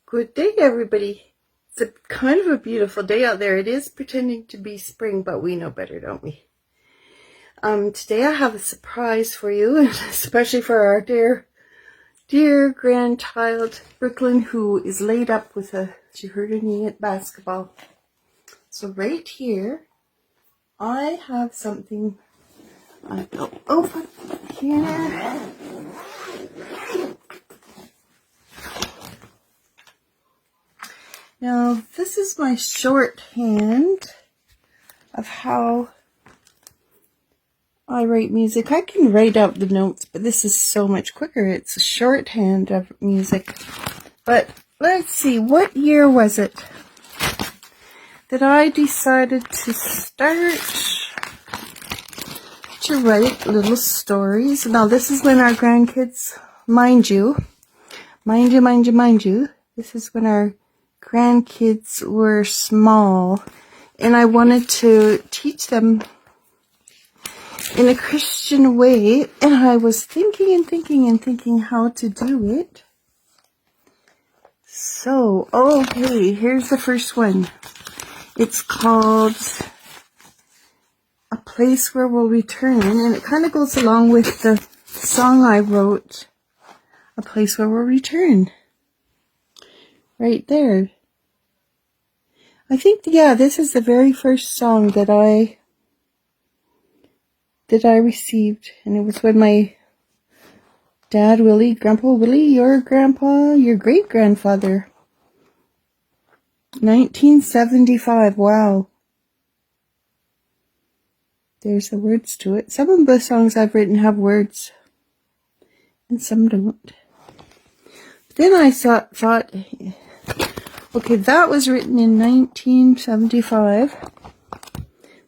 Good day, everybody. It's a kind of a beautiful day out there. It is pretending to be spring, but we know better, don't we? Today I have a surprise for you, especially for our dear grandchild, Brooklyn, who is laid up with she hurt her knee at basketball. So right here, I have something I will open here. Now, this is my shorthand of how I write music. I can write out the notes, but this is so much quicker. It's a shorthand of music. But let's see, what year was it that I decided to start to write little stories? Now, this is when our grandkids, mind you, this is when our grandkids were small, and I wanted to teach them in a Christian way, and I was thinking how to do it. So, okay, here's the first one. It's called A Place Where We'll Return, and it kind of goes along with the song I wrote, A Place Where We'll Return. Right there. I think, yeah, this is the very first song that I received, and it was when my dad, Willie, Grandpa Willie, your great-grandfather, 1975, wow. There's the words to it. Some of the songs I've written have words, and some don't. But then I thought, okay, that was written in 1975.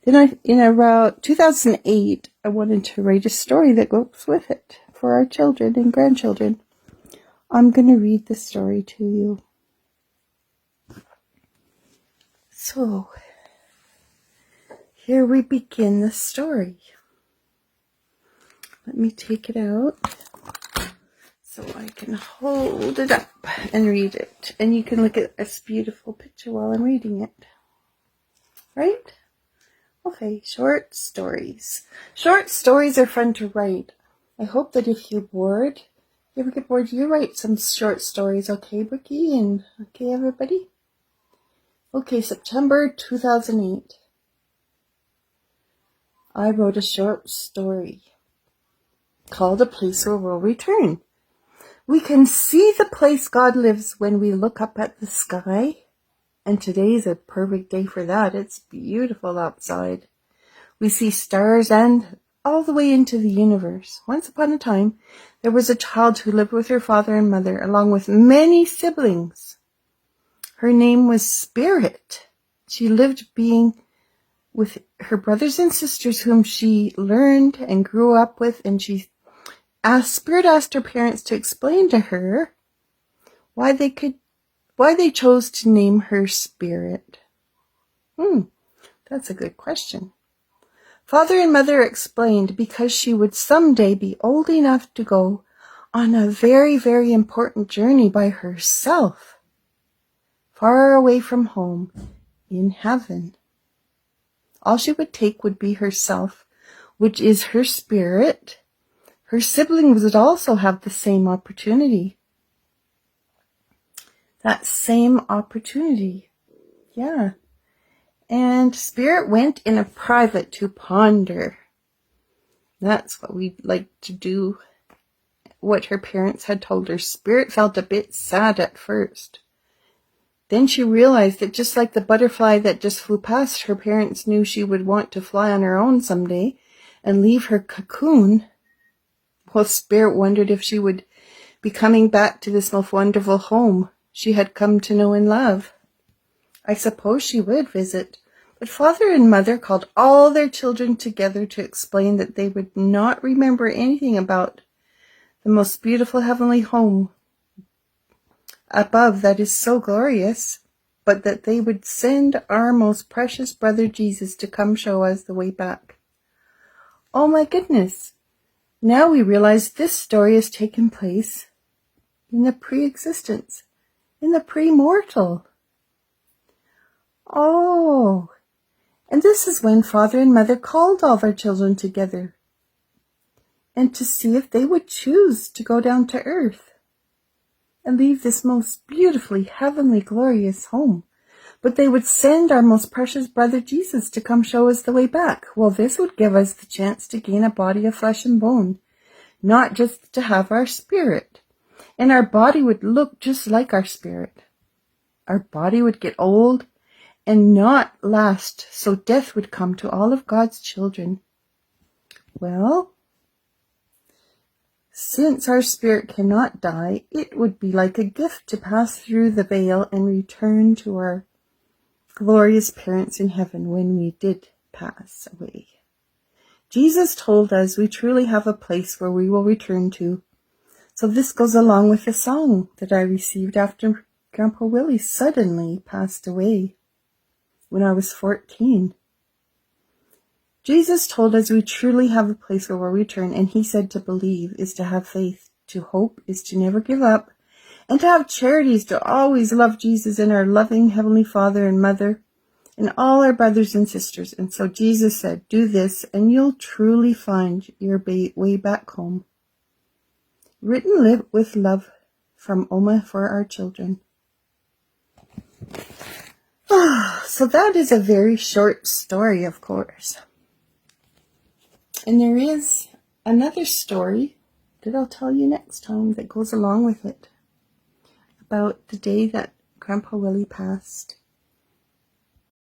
Then in around 2008, I wanted to write a story that goes with it for our children and grandchildren. I'm going to read the story to you. So, here we begin the story. Let me take it out so I can hold it up and read it. And you can look at this beautiful picture while I'm reading it. Right? Okay, short stories. Short stories are fun to write. I hope that if you're bored, you ever get bored, you write some short stories, okay, Brookie? And okay, everybody? Okay, September 2008. I wrote a short story called A Place Where We'll Return. We can see the place God lives when we look up at the sky. And today's a perfect day for that. It's beautiful outside. We see stars and all the way into the universe. Once upon a time, there was a child who lived with her father and mother, along with many siblings. Her name was Spirit. She lived being with her brothers and sisters whom she learned and grew up with, and Spirit asked her parents to explain to her why they chose to name her Spirit. That's a good question. Father and mother explained because she would someday be old enough to go on a very, very important journey by herself, far away from home in heaven. All she would take would be herself, which is her spirit. Her siblings would also have the same opportunity. That same opportunity. Yeah. And Spirit went in a private to ponder. That's what we'd like to do. What her parents had told her. Spirit felt a bit sad at first. Then she realized that just like the butterfly that just flew past, her parents knew she would want to fly on her own someday and leave her cocoon. Well, Spirit wondered if she would be coming back to this most wonderful home she had come to know and love. I suppose she would visit, but Father and Mother called all their children together to explain that they would not remember anything about the most beautiful heavenly home above that is so glorious, but that they would send our most precious brother Jesus to come show us the way back. Oh my goodness! Now we realize this story has taken place in the pre-existence. in the premortal. Oh, and this is when Father and Mother called all their children together and to see if they would choose to go down to earth and leave this most beautifully, heavenly, glorious home. But they would send our most precious brother Jesus to come show us the way back. Well, this would give us the chance to gain a body of flesh and bone, not just to have our spirit. And our body would look just like our spirit. Our body would get old and not last, so death would come to all of God's children. Well, since our spirit cannot die, it would be like a gift to pass through the veil and return to our glorious parents in heaven when we did pass away. Jesus told us we truly have a place where we will return to. So this goes along with the song that I received after Grandpa Willie suddenly passed away when I was 14. Jesus told us we truly have a place where we'll return, and he said to believe is to have faith, to hope is to never give up, and to have charity is to always love Jesus and our loving Heavenly Father and Mother and all our brothers and sisters. And so Jesus said, do this and you'll truly find your way back home. Written with love from Oma for our children. So that is a very short story, of course. And there is another story that I'll tell you next time that goes along with it, about the day that Grandpa Willie passed.